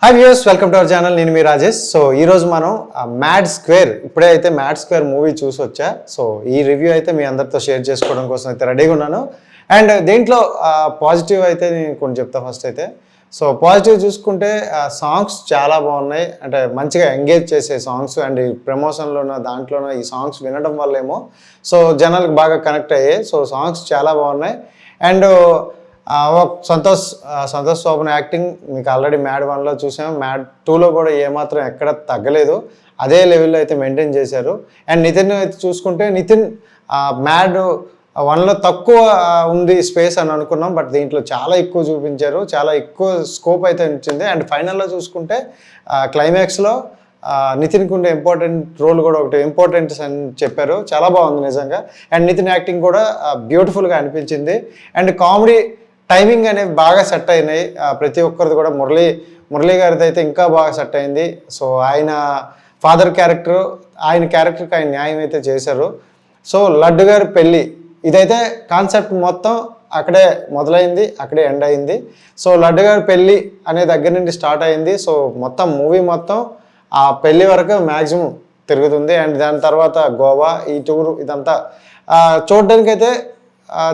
Hi viewers, welcome to our channel. నేను మీ Rajesh. So ఈరోజు మనం మ్యాడ్ స్క్వేర్ ఇప్పుడే అయితే మ్యాడ్ స్క్వేర్ మూవీ చూసి వచ్చా. సో ఈ రివ్యూ అయితే మీ అందరితో షేర్ చేసుకోవడం కోసం అయితే రెడీగా ఉన్నాను. అండ్ దేంట్లో పాజిటివ్ అయితే నేను కొన్ని చెప్తా ఫస్ట్ అయితే. సో పాజిటివ్ చూసుకుంటే సాంగ్స్ చాలా బాగున్నాయి. అంటే మంచిగా ఎంగేజ్ చేసే సాంగ్స్ అండ్ ఈ ప్రమోషన్లోనో దాంట్లోనో ఈ సాంగ్స్ వినడం వల్లేమో సో జనాలకు బాగా కనెక్ట్ అయ్యాయి. సో సాంగ్స్ చాలా బాగున్నాయి. అండ్ సంతోష్ శోభన్ యాక్టింగ్ మీకు ఆల్రెడీ మ్యాడ్ 1లో చూసాం, మ్యాడ్ 2లో కూడా ఏమాత్రం ఎక్కడ తగ్గలేదు, అదే లెవెల్లో అయితే మెయింటైన్ చేశారు. అండ్ నితిన్ అయితే చూసుకుంటే నితిన్ మ్యాడ్ 1లో తక్కువ ఉంది స్పేస్ అని అనుకున్నాం, బట్ దీంట్లో చాలా ఎక్కువ చూపించారు, చాలా ఎక్కువ స్కోప్ అయితే ఇచ్చింది. అండ్ ఫైనల్లో చూసుకుంటే క్లైమాక్స్లో నితిన్కి ఉండే ఇంపార్టెంట్ రోల్ కూడా ఒకటి ఇంపార్టెంట్ అని చెప్పారు. చాలా బాగుంది నిజంగా. అండ్ నితిన్ యాక్టింగ్ కూడా బ్యూటిఫుల్గా అనిపించింది. అండ్ కామెడీ టైమింగ్ అనేవి బాగా సెట్ అయినాయి. ప్రతి ఒక్కరిది కూడా మురళీ గారిది అయితే ఇంకా బాగా సెట్ అయింది. సో ఆయన ఫాదర్ క్యారెక్టర్, ఆయన క్యారెక్టర్కి ఆయన న్యాయం అయితే చేశారు. సో లడ్డు గారి పెళ్ళి ఇదైతే కాన్సెప్ట్ మొత్తం అక్కడే మొదలైంది, అక్కడే ఎండ్ అయింది. సో లడ్డు గారి పెళ్ళి అనే దగ్గర నుండి స్టార్ట్ అయింది. సో మొత్తం మూవీ మొత్తం ఆ పెళ్ళి వరకు మ్యాక్సిమం తిరుగుతుంది. అండ్ దాని తర్వాత గోవా, ఈ టూర్ ఇదంతా చూడడానికైతే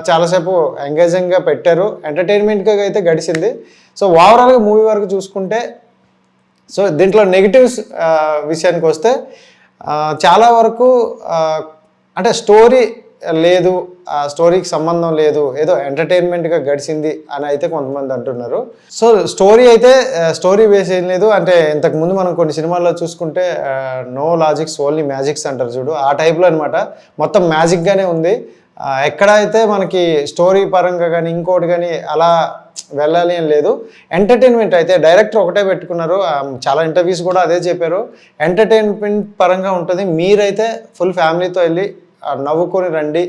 చాలాసేపు ఎంగేజింగ్గా పెట్టారు, ఎంటర్టైన్మెంట్గా అయితే గడిచింది. సో ఓవరాల్గా మూవీ వరకు చూసుకుంటే సో దీంట్లో నెగిటివ్స్ విషయానికి వస్తే చాలా వరకు అంటే స్టోరీ లేదు, స్టోరీకి సంబంధం లేదు, ఏదో ఎంటర్టైన్మెంట్గా గడిచింది అని అయితే కొంతమంది అంటున్నారు. సో స్టోరీ బేస్ ఏం లేదు. అంటే ఇంతకుముందు మనం కొన్ని సినిమాల్లో చూసుకుంటే నో లాజిక్స్ ఓన్లీ మ్యాజిక్స్ అంటారు చూడు, ఆ టైప్లో అనమాట. మొత్తం మ్యాజిక్గానే ఉంది. ఎక్కడైతే మనకి స్టోరీ పరంగా కానీ ఇంకోటి కానీ అలా వెళ్ళాలి అని లేదు. ఎంటర్టైన్మెంట్ అయితే డైరెక్టర్ ఒకటే పెట్టుకున్నారు, చాలా ఇంటర్వ్యూస్ కూడా అదే చెప్పారు, ఎంటర్టైన్మెంట్ పరంగా ఉంటుంది, మీరైతే ఫుల్ ఫ్యామిలీతో వెళ్ళి నవ్వుకొని రండి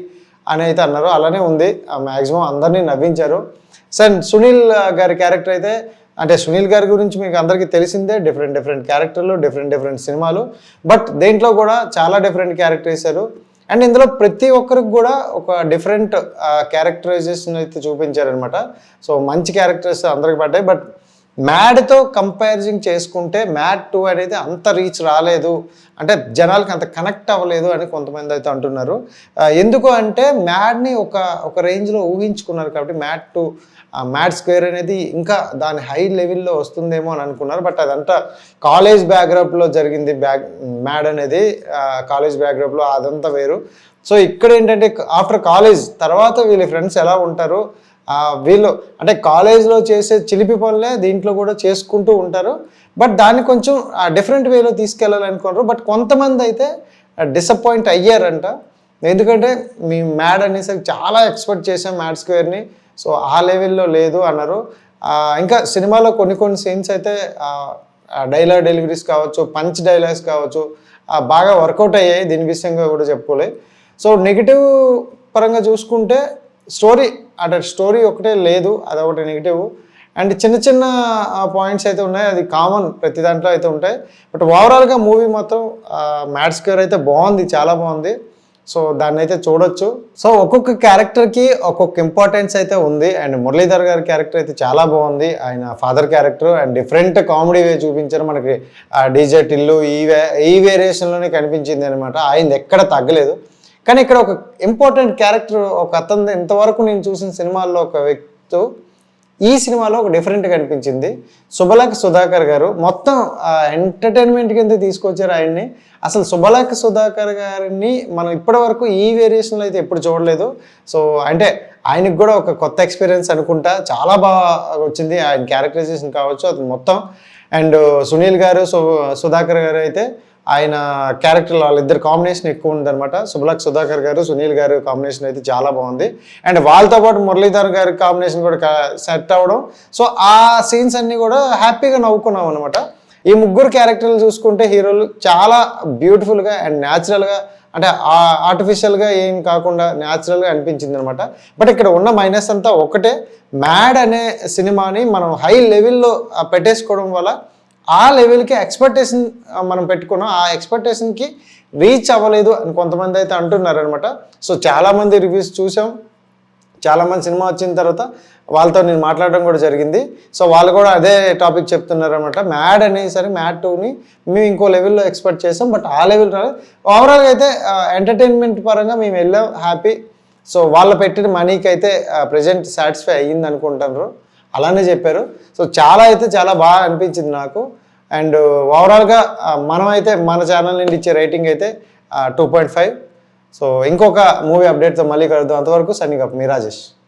అని అయితే అన్నారు. అలానే ఉంది, మ్యాక్సిమం అందరినీ నవ్వించారు. సార్ సునీల్ గారి క్యారెక్టర్ అయితే, అంటే సునీల్ గారి గురించి మీకు అందరికీ తెలిసిందే, డిఫరెంట్ క్యారెక్టర్లు, డిఫరెంట్ సినిమాలు, బట్ దేంట్లో కూడా చాలా డిఫరెంట్ క్యారెక్టర్ వేశారు. అండ్ ఇందులో ప్రతి ఒక్కరికి కూడా ఒక డిఫరెంట్ క్యారెక్టరైజేషన్ అయితే చూపించారనమాట. సో మంచి క్యారెక్టర్స్ అందరికి పడ్డాయి. బట్ మ్యాడ్తో కంపారిజన్ చేసుకుంటే మ్యాడ్ 2 అనేది అంత రీచ్ రాలేదు, అంటే జనాలకి అంత కనెక్ట్ అవ్వలేదు అని కొంతమంది అయితే అంటున్నారు. ఎందుకు అంటే మ్యాడ్ని ఒక రేంజ్లో ఊహించుకున్నారు కాబట్టి మ్యాడ్ స్క్వేర్ అనేది ఇంకా దాని హై లెవెల్లో వస్తుందేమో అని అనుకున్నారు. బట్ అదంతా కాలేజ్ బ్యాక్డ్రాప్లో జరిగింది. మ్యాడ్ అనేది కాలేజ్ బ్యాక్డ్రాప్లో, అదంతా వేరు. సో ఇక్కడ ఏంటంటే ఆఫ్టర్ కాలేజ్ తర్వాత వీళ్ళ ఫ్రెండ్స్ ఎలా ఉంటారు, వీళ్ళు అంటే కాలేజ్లో చేసే చిలిపి పనులే దీంట్లో కూడా చేసుకుంటూ ఉంటారు. బట్ దాన్ని కొంచెం డిఫరెంట్ వేలో తీసుకెళ్ళాలనుకున్నారు. బట్ కొంతమంది అయితే డిసప్పాయింట్ అయ్యారంట. ఎందుకంటే మీ మ్యాడ్ అనేసరికి చాలా ఎక్స్పెక్ట్ చేసాం మ్యాడ్ స్క్వేర్ని, సో ఆ లెవెల్లో లేదు అన్నారు. ఇంకా సినిమాలో కొన్ని సీన్స్ అయితే డైలాగ్ డెలివరీస్ కావచ్చు, పంచ్ డైలాగ్స్ కావచ్చు, బాగా వర్కౌట్ అయ్యాయి. దీని విషయంగా కూడా చెప్పుకోలే. సో నెగిటివ్ పరంగా చూసుకుంటే స్టోరీ ఒకటే లేదు, అదొకటి నెగిటివ్. అండ్ చిన్న పాయింట్స్ అయితే ఉన్నాయి, అది కామన్ ప్రతి దాంట్లో అయితే ఉంటాయి. బట్ ఓవరాల్గా మూవీ మొత్తం మ్యాడ్ స్క్వేర్ అయితే బాగుంది, చాలా బాగుంది. సో దాన్ని అయితే చూడొచ్చు. సో ఒక్కొక్క క్యారెక్టర్కి ఒక్కొక్క ఇంపార్టెన్స్ అయితే ఉంది. అండ్ మురళీధర్ గారి క్యారెక్టర్ అయితే చాలా బాగుంది, ఆయన father character. And different comedy way చూపించారు మనకి. డీజే టిల్లు ఈ వేరియేషన్లోనే కనిపించింది అనమాట, ఆయన ఎక్కడ తగ్గలేదు. కానీ ఇక్కడ ఒక ఇంపార్టెంట్ క్యారెక్టర్, ఒక అతను ఇంతవరకు నేను చూసిన సినిమాల్లో ఒక వ్యక్తి ఈ సినిమాలో ఒక డిఫరెంట్గా అనిపించింది. శుభలేఖ సుధాకర్ గారు మొత్తం ఎంటర్టైన్మెంట్ కింద తీసుకొచ్చారు ఆయన్ని. అసలు శుభలేఖ సుధాకర్ గారిని మనం ఇప్పటి వరకు ఈ వేరియేషన్లో అయితే ఎప్పుడు చూడలేదు. సో అంటే ఆయనకు కూడా ఒక కొత్త ఎక్స్పీరియన్స్ అనుకుంటా, చాలా బాగా వచ్చింది ఆయన క్యారెక్టరైజేషన్ కావచ్చు అది మొత్తం. అండ్ సునీల్ గారు సుధాకర్ గారు అయితే ఆయన క్యారెక్టర్లో వాళ్ళిద్దరు కాంబినేషన్ ఎక్కువ ఉందన్నమాట. శుభలేఖ సుధాకర్ గారు సునీల్ గారు కాంబినేషన్ అయితే చాలా బాగుంది. అండ్ వాళ్ళతో పాటు మురళీధర్ గారి కాంబినేషన్ కూడా సెట్ అవ్వడం, సో ఆ సీన్స్ అన్నీ కూడా హ్యాపీగా నవ్వుకున్నాం అనమాట. ఈ ముగ్గురు క్యారెక్టర్లు చూసుకుంటే హీరోలు చాలా బ్యూటిఫుల్గా అండ్ న్యాచురల్గా, అంటే ఆర్టిఫిషియల్గా ఏం కాకుండా న్యాచురల్గా అనిపించింది అనమాట. బట్ ఇక్కడ ఉన్న మైనస్ అంతా ఒకటే, మ్యాడ్ అనే సినిమాని మనం హై లెవెల్లో పెట్టేసుకోవడం వల్ల ఆ లెవెల్కి ఎక్స్పెక్టేషన్ మనం పెట్టుకున్నాం, ఆ ఎక్స్పెక్టేషన్కి రీచ్ అవ్వలేదు అని కొంతమంది అయితే అంటున్నారు అనమాట. సో చాలామంది రివ్యూస్ చూసాం, చాలామంది సినిమా వచ్చిన తర్వాత వాళ్ళతో నేను మాట్లాడడం కూడా జరిగింది. సో వాళ్ళు కూడా అదే టాపిక్ చెప్తున్నారు అనమాట. మ్యాడ్ అనేసరి మ్యాడ్ 2ని మేము ఇంకో లెవెల్లో ఎక్స్పెక్ట్ చేస్తాం, బట్ ఆ లెవెల్ రాలేదు. ఓవరాల్గా అయితే ఎంటర్టైన్మెంట్ పరంగా మేము వెళ్ళాం, హ్యాపీ. సో వాళ్ళు పెట్టిన మనీకి అయితే ప్రజెంట్ సాటిస్ఫై అయ్యింది అనుకుంటున్నారు, అలానే చెప్పారు. సో చాలా బాగా అనిపించింది నాకు. అండ్ ఓవరాల్గా మనమైతే మన ఛానల్ నుండి ఇచ్చే రేటింగ్ అయితే 2.5. సో ఇంకొక మూవీ అప్డేట్తో మళ్ళీ కలుద్దాం. అంతవరకు సైనింగ్ ఆఫ్ మీ రాజేష్.